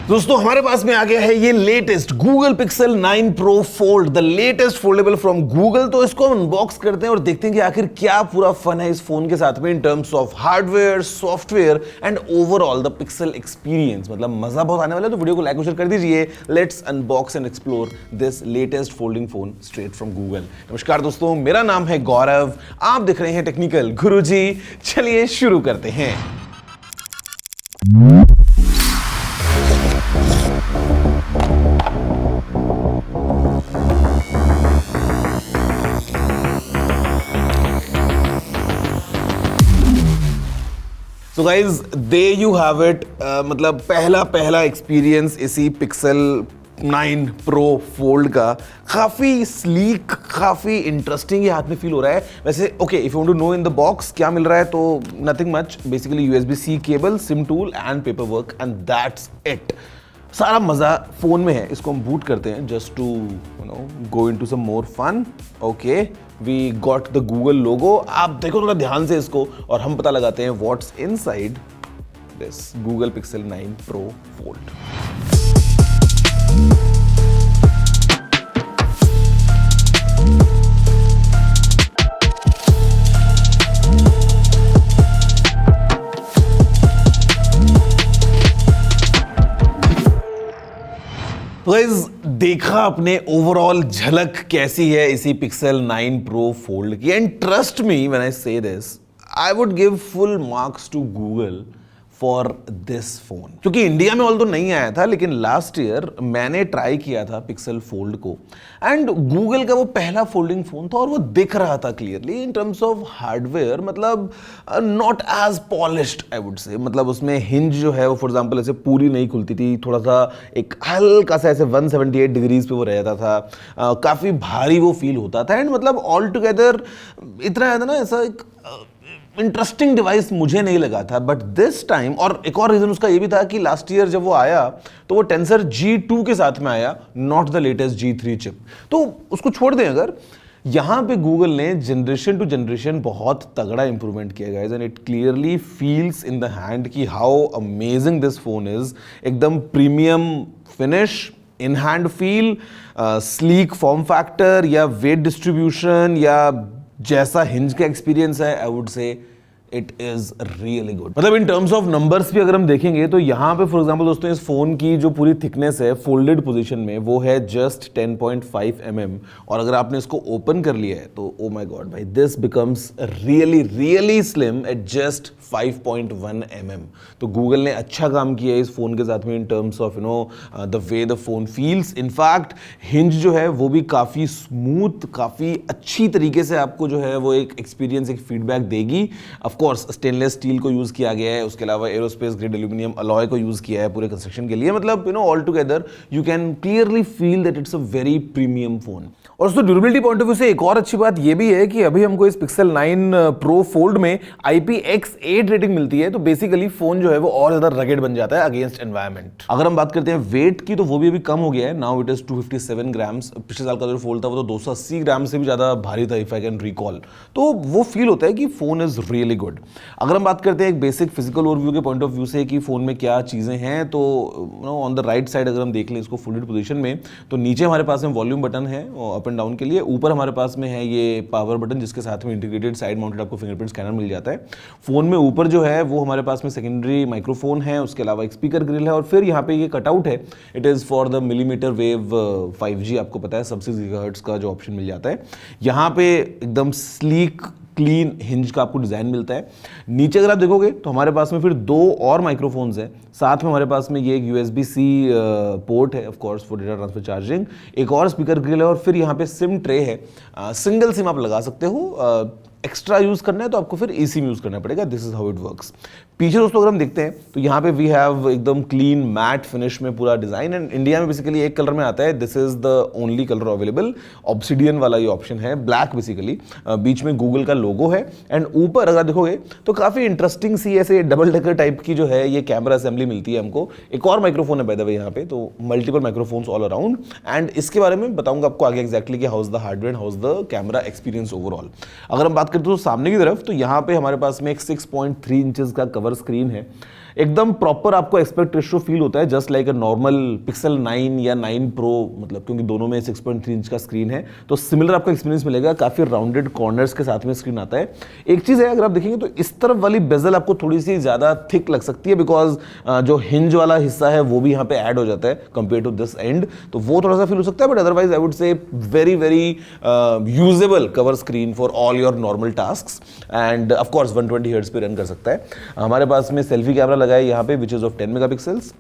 दोस्तों हमारे पास में आ गया है ये latest Google Pixel 9 Pro Fold, the latest foldable from Google। तो इसको हम अनबॉक्स करते हैं और देखते हैं कि आखिर क्या पूरा फन है इस फोन के साथ में इन terms of hardware, software and overall the pixel experience. मतलब मजा बहुत आने वाला है, तो वीडियो को लाइक और शेयर कर दीजिए। Let's unbox and explore this latest folding phone straight from Google। नमस्कार दोस्तों, मेरा नाम है गौरव, आप देख रहे हैं टेक्निकल गुरुजी। चलिए शुरू करते हैं। तो guys they you have it, मतलब पहला एक्सपीरियंस इसी पिक्सल 9 Pro फोल्ड का। काफ़ी स्लीक, काफ़ी इंटरेस्टिंग ये हाथ में फील हो रहा है। वैसे okay, if you want to know in the box क्या मिल रहा है, तो nothing much, basically USB-C cable, SIM tool and paperwork and that's it. सारा मज़ा फ़ोन में है। इसको हम बूट करते हैं just to go into some more fun. Okay, we got the Google logo. आप देखो थोड़ा ध्यान से इसको और हम पता लगाते हैं what's inside this Google Pixel 9 Pro Fold। देखा आपने ओवरऑल झलक कैसी है इसी पिक्सल 9 Pro फोल्ड की। And trust me when I say this, I would give full marks to Google for this phone. क्योंकि इंडिया में ऑल तो नहीं आया था, लेकिन लास्ट ईयर मैंने ट्राई किया था पिक्सल फोल्ड को एंड गूगल का वो पहला फोल्डिंग फोन था और वो दिख रहा था clearly in terms of hardware. मतलब not as polished I would say. मतलब उसमें हिंज जो है वो फॉर एग्जांपल ऐसे पूरी नहीं खुलती थी, थोड़ा सा एक हल्का सा ऐसे 178 डिग्रीज पे वो रहता था। काफ़ी भारी वो फील होता था एंड मतलब ऑल टुगेदर इतना था ना, ऐसा एक इंटरेस्टिंग डिवाइस मुझे नहीं लगा था। बट दिस टाइम, और एक और रीजन उसका ये भी था कि लास्ट ईयर जब वो आया तो वो टेंसर G2 के साथ में आया, not the latest G3 chip. तो उसको छोड़ दें, अगर यहां पे गूगल ने जनरेशन टू जनरेशन बहुत तगड़ा इंप्रूवमेंट किया guys, and it clearly feels in the hand कि how amazing this phone is. एकदम premium finish, in hand feel, sleek form factor या वेट डिस्ट्रीब्यूशन या जैसा हिंज का एक्सपीरियंस है, I would say it is really good. मतलब in terms of numbers भी अगर हम देखेंगे तो यहाँ पे फॉर एग्जांपल दोस्तों इस फोन की जो पूरी थिकनेस है फोल्डेड पोजीशन में वो है जस्ट 10.5 mm, और अगर आपने इसको ओपन कर लिया है तो ओ माय गॉड भाई, this becomes really slim at just 5.1 mm। तो गूगल ने अच्छा काम किया है इस फोन के साथ में इन terms of the way the phone feels. In fact hinge जो है वो भी काफ़ी स्मूथ, काफ़ी अच्छी तरीके से आपको जो है वो एक एक्सपीरियंस, एक फीडबैक देगी। ऑफ कोर्स स्टेनलेस स्टील को यूज़ किया गया है, उसके अलावा एरोस्पेस ग्रेड एल्यूमिनियम अलॉय को यूज़ किया है पूरे कंस्ट्रक्शन के लिए। मतलब all together you can clearly feel that it's a very premium phone. और उसको ड्यूरेबिलिटी पॉइंट ऑफ व्यू से एक और अच्छी बात ये भी है कि अभी हमको इस पिक्सल 9 Pro फोल्ड में IPX8 रेटिंग मिलती है, तो बेसिकली फोन जो है वो और ज्यादा रगेड बन जाता है अगेंस्ट एनवायरनमेंट। अगर हम बात करते हैं वेट की, तो वो भी अभी कम हो गया है, नाउ इट इज 257 ग्राम्स। पिछले साल का जो फोल्ड था वो तो 280 ग्राम से भी ज्यादा भारी था, इफ आई कैन रिकॉल। तो वो फील होता है कि फोन इज रियली गुड। अगर हम बात करते हैं एक बेसिक फिजिकल ओवरव्यू के पॉइंट ऑफ व्यू से कि फोन में क्या चीजें हैं, तो ऑन द राइट साइड अगर हम देख लें इसको फोल्डेड पोजीशन में, तो नीचे हमारे पास में वॉल्यूम बटन है अप एंड डाउन के लिए, ऊपर हमारे पास में है ये पावर बटन जिसके साथ में इंटीग्रेटेड साइड माउंटेड आपको फिंगरप्रिंट स्कैनर मिल जाता है। फोन में ऊपर जो है वो हमारे पास में सेकेंडरी माइक्रोफोन है, उसके अलावा एक स्पीकर ग्रिल है और फिर यहाँ पे ये कटआउट है, it is for the millimetre wave 5G। आपको पता है सब 6 GHz का जो ऑप्शन मिल जाता है। यहाँ पे एकदम स्लीक क्लीन हिंज का आपको डिजाइन मिलता है। नीचे अगर आप देखोगे तो हमारे पास में फिर 2 और माइक्रोफोन्स हैं, साथ में हमारे पास में ये एक USB-C पोर्ट है of course for data transfer charging, एक और स्पीकर ग्रिल है और फिर यहाँ पे सिम ट्रे है। सिंगल सिम आप लगा सकते हो, एक्स्ट्रा यूज करना है तो आपको फिर eSIM यूज करना पड़ेगा। This is how it works. पीछे दोस्तों अगर हम देखते हैं तो यहाँ पे वी हैव एकदम क्लीन मैट फिनिश में पूरा डिजाइन, एंड इंडिया में बेसिकली एक कलर में आता है, this is the only colour available, obsidian वाला ये ऑप्शन है, ब्लैक बेसिकली। बीच में गूगल का लोगो है एंड ऊपर अगर देखोगे तो काफी इंटरेस्टिंग सी ऐसे डबल डेकर टाइप की जो है ये कैमरा असेंबली मिलती है हमको। एक और माइक्रोफोन है बाय द वे यहाँ पे, तो multiple microphones all around, and इसके बारे में बताऊंगा आपको आगे एक्जैक्टली कि how is the hardware, how is the camera experience overall. अगर हम बात बात करते हो सामने की तरफ, तो यहाँ पे हमारे पास में एक 6.3 इंचेस का कवर स्क्रीन है। एकदम प्रॉपर आपको एस्पेक्ट रेशियो फील होता है, just like a normal pixel 9 या 9 प्रो, मतलब क्योंकि दोनों में 6.3 इंच का स्क्रीन है, तो सिमिलर आपको एक्सपीरियंस मिलेगा। काफी राउंडेड कॉर्नर्स के साथ में स्क्रीन आता है। एक चीज है, अगर आप देखेंगे तो इस तरफ वाली बेजल आपको थोड़ी सी ज्यादा थिक लग सकती है, बिकॉज जो हिंज वाला हिस्सा है वो भी यहाँ पे ऐड हो जाता है कंपेयर टू दिस एंड, तो वो थोड़ा सा फील हो सकता है। बट अदरवाइज आई वुड से very very usable cover screen for all your normal tasks, end of course 120 hertz पे रन कर सकता है। हमारे पास में सेल्फी कैमरा लगा है यहाँ पे, विच इज ऑफ 10 मेगापिक्सल्स।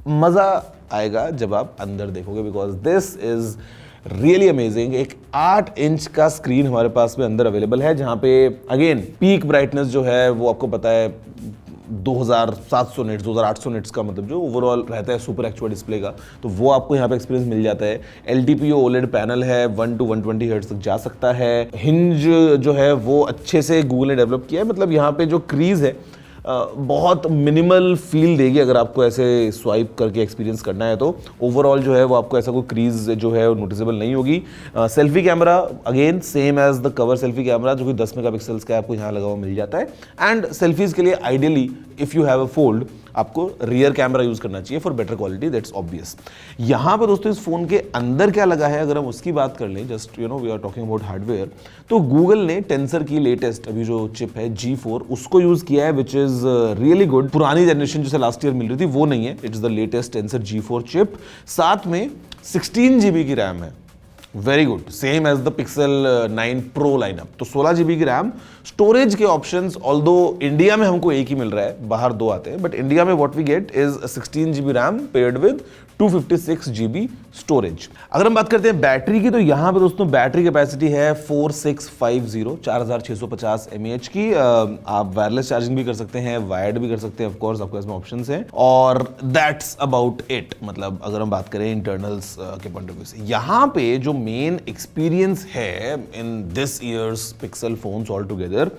मजा आएगा जब आप अंदर देखोगे, because this is really amazing. एक 8 इंच का स्क्रीन हमारे पास में अंदर अवेलेबल है, जहां पे अगेन पीक ब्राइटनेस जो है वो आपको पता है 2700 निट्स, 2800 निट्स का मतलब जो ओवरऑल रहता है सुपर एक्चुअल डिस्प्ले का, तो वो आपको यहाँ पे एक्सपीरियंस मिल जाता है। LTPO OLED पैनल है, 1 to 120 हर्ट्ज तक जा सकता है। हिंज जो है वो अच्छे से गूगल ने डेवलप किया है, मतलब यहाँ पे जो क्रीज है बहुत मिनिमल फील देगी अगर आपको ऐसे स्वाइप करके एक्सपीरियंस करना है, तो ओवरऑल जो है वो आपको ऐसा कोई क्रीज जो है वो नोटिसेबल नहीं होगी। Selfie camera again same as the cover selfie camera, जो कि 10 मेगापिक्सल्स का आपको यहाँ लगा हुआ मिल जाता है। एंड सेल्फीज के लिए ideally if you have a fold आपको रियर कैमरा यूज करना चाहिए for better quality, that's obvious. यहां पर दोस्तों इस फोन के अंदर क्या लगा है, अगर हम उसकी बात कर लें, just you know we are talking about hardware, तो गूगल ने टेंसर की लेटेस्ट अभी जो चिप है G4 उसको यूज किया है, विच इज रियली गुड। पुरानी जनरेशन जैसे लास्ट ईयर मिल रही थी वो नहीं है, it's the latest Tensor G4 chip. साथ में 16 GB की रैम है, very good, same as the Pixel 9 Pro lineup. तो 16 GB की रैम, स्टोरेज के ऑप्शंस ऑल्दो इंडिया में हमको एक ही मिल रहा है, बाहर दो आते हैं, बट इंडिया में what we get is 16 GB RAM paired with 256 GB storage. अगर हम बात करते हैं बैटरी की, तो यहां पे दोस्तों बैटरी कैपेसिटी है 4650 mAh की। आप वायरलेस चार्जिंग भी कर सकते हैं, वायर्ड भी कर सकते हैं, ऑफ कोर्स आपके इसमें ऑप्शंस हैं, और दैट्स अबाउट इट। मतलब अगर हम बात करें इंटरनल्स के पॉइंट ऑफ व्यू से, यहां पे जो मेन एक्सपीरियंस है in this years pixel phones all together,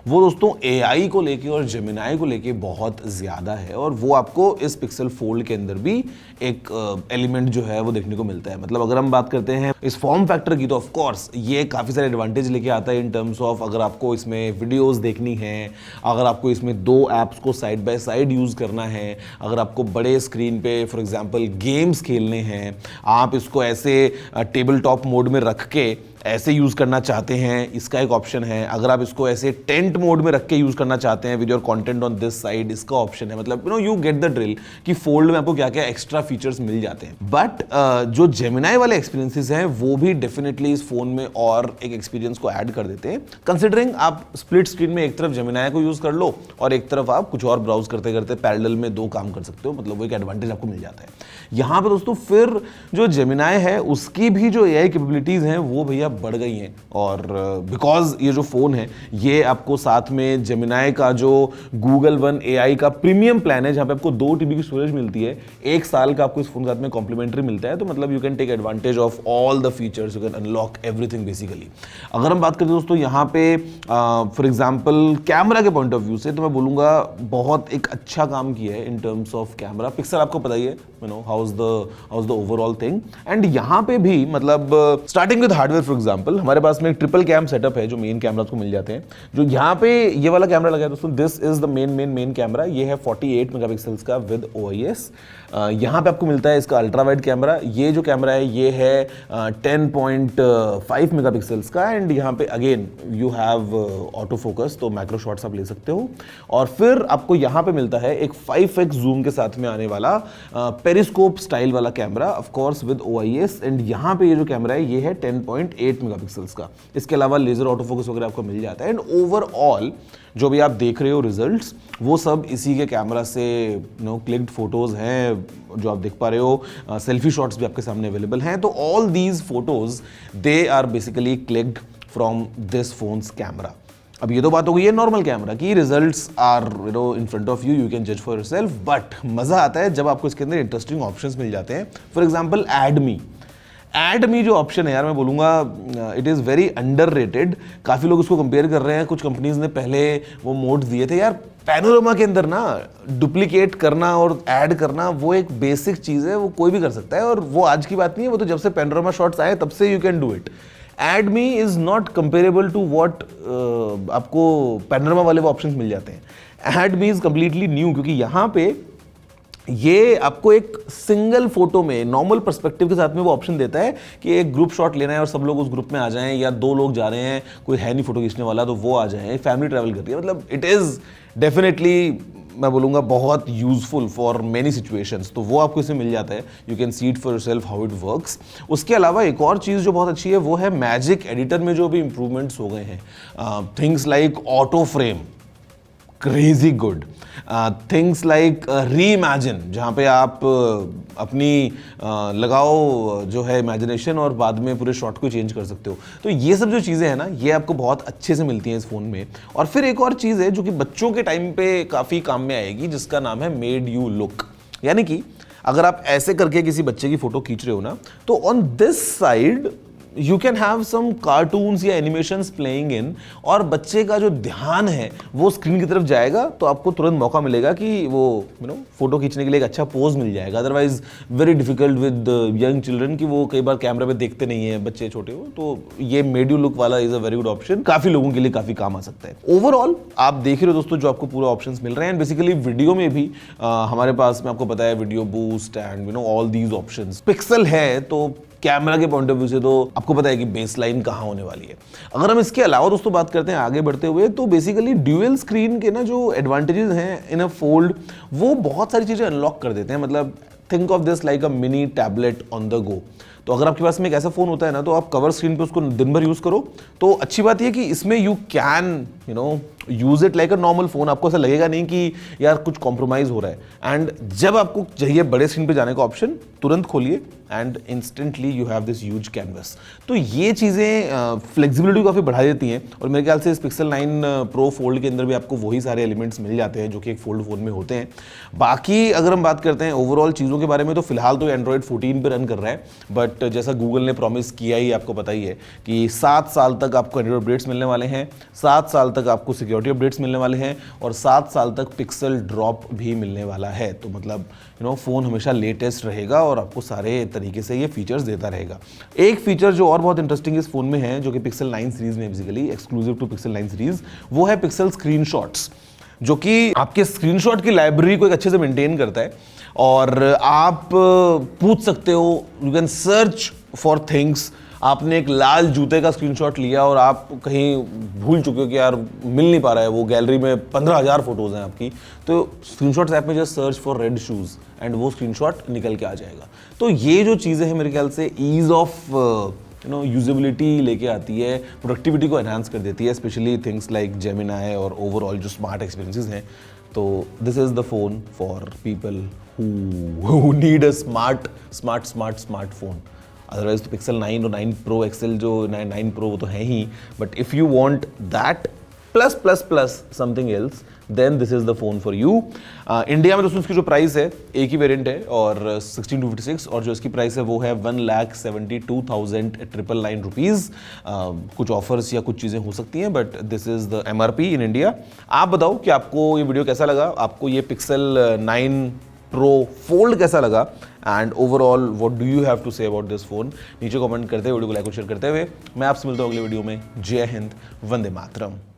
वो दोस्तों AI को लेके और जेमिनाई को लेके बहुत ज्यादा है, और वो आपको इस पिक्सल फोल्ड के अंदर भी एक एलिमेंट जो है वो देखने को मिलता है। मतलब अगर हम बात करते हैं इस फॉर्म फैक्टर की, तो ऑफ कोर्स ये काफी सारे एडवांटेज लेके आता है इन टर्म्स ऑफ अगर आपको इसमें वीडियोस देखनी है, अगर आपको इसमें दो ऐप्स को साइड बाय साइड यूज करना है, अगर आपको बड़े स्क्रीन पे फॉर एग्जांपल गेम्स खेलने हैं, आप इसको ऐसे टेबल टॉप मोड में रख के ऐसे यूज करना चाहते हैं, इसका एक ऑप्शन है। अगर आप इसको ऐसे टेंट मोड में रख के यूज करना चाहते हैं with your content on this side, इसका ऑप्शन है। मतलब यू गेट द ड्रिल कि फोल्ड में आपको क्या क्या एक्स्ट्रा फीचर्स मिल जाते हैं। बट जो जेमिनाई वाले एक्सपीरियंसेस हैं वो भी डेफिनेटली इस फोन में और एक एक्सपीरियंस को ऐड कर देते हैं, कंसिडरिंग आप स्प्लिट स्क्रीन में एक तरफ जेमिनाई को यूज कर लो और एक तरफ आप कुछ और ब्राउज करते करते पैरेलल में दो काम कर सकते हो। मतलब वो एक एडवांटेज आपको मिल जाता है यहां पर दोस्तों। फिर जो जेमिनाई है उसकी भी जो AI कैपेबिलिटीज हैं वो भैया बढ़ गई हैं, और बिकॉज ये जो फोन है ये आपको साथ में जेमिनाई का जो Google One AI का प्रीमियम प्लान है, जहां पे आपको 2 TB की स्टोरेज मिलती है, 1 साल का आपको इस फोन के साथ में कॉम्प्लीमेंट्री मिलता है। तो मतलब you can take advantage of all the features, you can unlock everything basically. अगर हम बात करें दोस्तों यहाँ पे फॉर एग्जाम्पल कैमरा के पॉइंट ऑफ व्यू से, तो मैं बोलूंगा बहुत एक अच्छा काम किया है इन टर्म्स ऑफ कैमरा। पिक्सल आपको पता ही है, you know house the overall thing. And यहाँ पे भी मतलब starting with hardware, for example हमारे पास में एक ट्रिपल कैम सेटअप है जो मेन कैमरा को मिल जाते हैं। जो यहाँ पे ये वाला कैमरा लगा है दोस्तों, this is the main camera. ये है 48 मेगापिक्सल्स का विद OIS। यहाँ पे आपको मिलता है इसका अल्ट्रा वाइड कैमरा। ये जो कैमरा है ये है 10.5 मेगापिक्सल्स का, एंड यहाँ पे again you have auto focus, तो मैक्रो शॉट्स आप ले सकते हो। और फिर आपको यहाँ पे मिलता है एक 5x जूम के साथ में आने वाला पेरिस्कोप स्टाइल वाला camera, of course with OIS। And यहाँ पे ये जो कैमरा है ये है 10.8 मेगापिक्सल्स का। इसके अलावा लेजर ऑटो फोकस वगैरह आपको मिल जाता है। एंड ओवरऑल जो भी आप देख रहे हो रिजल्ट्स, वो सब इसी के कैमरा से क्लिक्ड फोटोज हैं जो आप देख पा रहे हो। सेल्फी शॉट्स भी आपके सामने अवेलेबल हैं। तो all these photos they are basically clicked from this phone's camera. अब ये तो बात हो गई है नॉर्मल कैमरा की, results are in front of you, you can जज फॉर योरसेल्फ। बट मजा आता है जब आपको इसके अंदर इंटरेस्टिंग ऑप्शंस मिल जाते हैं। फॉर एग्जांपल ऐड मी जो ऑप्शन है यार, मैं बोलूंगा इट इज़ वेरी अंडररेटेड। काफ़ी लोग उसको कंपेयर कर रहे हैं, कुछ कंपनीज ने पहले वो मोड्स दिए थे यार। पैनोरामा के अंदर ना डुप्लीकेट करना और ऐड करना वो एक बेसिक चीज़ है, वो कोई भी कर सकता है, और वो आज की बात नहीं है, वो तो जब से पैनोरामा शॉट्स आए तब से you can do it. Add me is not comparable to what आपको पैनोरामा वाले वो ऑप्शंस मिल जाते हैं। Add me is completely new, क्योंकि यहाँ पे ये आपको एक सिंगल फोटो में नॉर्मल पर्सपेक्टिव के साथ में वो ऑप्शन देता है कि एक ग्रुप शॉट लेना है और सब लोग उस ग्रुप में आ जाएं, या 2 लोग जा रहे हैं, कोई है नहीं फोटो खींचने वाला तो वो आ जाएं, फैमिली ट्रैवल कर रही है। मतलब इट इज़ डेफिनेटली, मैं बोलूँगा, बहुत यूजफुल फॉर मेनी सिचुएशंस। तो वो आपको इसमें मिल जाता है, you can see it for yourself how it works. उसके अलावा एक और चीज़ जो बहुत अच्छी है वो है मैजिक एडिटर में जो भी इंप्रूवमेंट्स हो गए हैं, things like auto frame, crazy good, things like reimagine, जहाँ पे आप अपनी लगाओ जो है इमेजिनेशन और बाद में पूरे शॉट को चेंज कर सकते हो। तो ये सब जो चीज़ें हैं ना, ये आपको बहुत अच्छे से मिलती हैं इस फ़ोन में। और फिर एक और चीज़ है जो कि बच्चों के टाइम पे काफ़ी काम में आएगी, जिसका नाम है मेड यू लुक। यानी कि अगर आप ऐसे करके किसी बच्चे की फ़ोटो खींच रहे हो ना, तो on this side you can have some cartoons या एनिमेशंस प्लेइंग इन, और बच्चे का जो ध्यान है वो स्क्रीन की तरफ जाएगा, तो आपको तुरंत मौका मिलेगा कि वो फोटो खींचने के लिए एक अच्छा पोज मिल जाएगा। Otherwise very difficult with young children कि वो कई बार कैमरा पे देखते नहीं है, बच्चे छोटे हो, तो ये मेड यू लुक वाला is a very good option, काफी लोगों के लिए काफी काम आ सकता है। ओवरऑल आप देख रहे हो दोस्तों जो आपको पूरे ऑप्शंस मिल रहे हैं। बेसिकली वीडियो में भी हमारे पास में आपको पता है video boost and all these options. Pixel है तो कैमरा के पॉइंट ऑफ व्यू से तो आपको पता है कि बेसलाइन कहाँ होने वाली है। अगर हम इसके अलावा दोस्तों बात करते हैं आगे बढ़ते हुए, तो बेसिकली ड्यूअल स्क्रीन के ना जो एडवांटेजेस हैं इन अ फोल्ड, वो बहुत सारी चीज़ें अनलॉक कर देते हैं। मतलब think of this like a mini tablet on the go. तो अगर आपके पास में एक ऐसा फ़ोन होता है ना, तो आप कवर स्क्रीन पे उसको दिन भर यूज़ करो, तो अच्छी बात यह कि इसमें you can use it like a normal phone. आपको ऐसा लगेगा नहीं कि यार कुछ कॉम्प्रोमाइज़ हो रहा है। एंड जब आपको चाहिए बड़े स्क्रीन पे जाने का ऑप्शन, तुरंत खोलिए and instantly you have this huge canvas. तो ये चीज़ें फ्लेक्सिबिलिटी काफ़ी बढ़ा देती हैं, और मेरे ख्याल से इस पिक्सल 9 प्रो फोल्ड के अंदर भी आपको वही सारे एलिमेंट्स मिल जाते हैं जो कि एक फोल्ड फ़ोन में होते हैं। बाकी अगर हम बात करते हैं ओवरऑल चीज़ों के बारे में, तो फिलहाल तो एंड्रॉइड 14 पे रन कर रहा है, बट जैसा गूगल ने प्रॉमिस किया ही, आपको पता ही है कि 7 साल तक आपको एंड्रॉइड अपडेट्स मिलने वाले हैं, 7 साल तक आपको सिक्योरिटी अपडेट्स मिलने वाले हैं, और 7 साल तक पिक्सल ड्रॉप भी मिलने वाला है। तो मतलब फ़ोन हमेशा लेटेस्ट रहेगा और आपको सारे तरीके से ये फीचर्स देता रहेगा। एक फीचर जो और बहुत इंटरेस्टिंग इस फोन में है, जो कि पिक्सल 9 सीरीज में basically exclusive to pixel 9 series, वो है पिक्सल स्क्रीनशॉट्स, जो कि आपके स्क्रीनशॉट की लाइब्रेरी को एक अच्छे से मेंटेन करता है। और आप पूछ सकते हो, you can search for things. आपने एक लाल जूते का स्क्रीनशॉट लिया और आप कहीं भूल चुके हो कि यार मिल नहीं पा रहा है, वो गैलरी में 15,000 फोटोज़ हैं आपकी, तो स्क्रीनशॉट्स ऐप में just search for red shoes and वो स्क्रीनशॉट निकल के आ जाएगा। तो ये जो चीज़ें हैं मेरे ख्याल से ईज़ ऑफ यूजेबिलिटी लेके आती है, प्रोडक्टिविटी को एनहांस कर देती है, स्पेशली थिंग्स लाइक जेमिनाई और ओवरऑल जो स्मार्ट एक्सपीरियंसेस हैं। तो this is the phone for people who need a smart phone। Otherwise तो पिक्सल 9 और 9 प्रो एक्सेल जो 9 प्रो वो तो है ही, but if you want that plus something else, then this is the phone for you. India में दोस्तों इसकी जो प्राइस है, एक ही वेरिएंट है और 16,256, और जो इसकी प्राइस है वो है 1,72,999 रुपीज़। कुछ ऑफर्स या कुछ चीज़ें हो सकती हैं, but this is the MRP in India. आप बताओ कि आपको ये वीडियो कैसा लगा, आपको ये पिक्सल 9 प्रो फोल्ड कैसा लगा, and overall what do you have to say about this phone. नीचे कमेंट करते हुए, वीडियो को लाइक और शेयर करते हुए मैं आपसे मिलता हूँ अगले वीडियो में। जय हिंद, वंदे मातरम।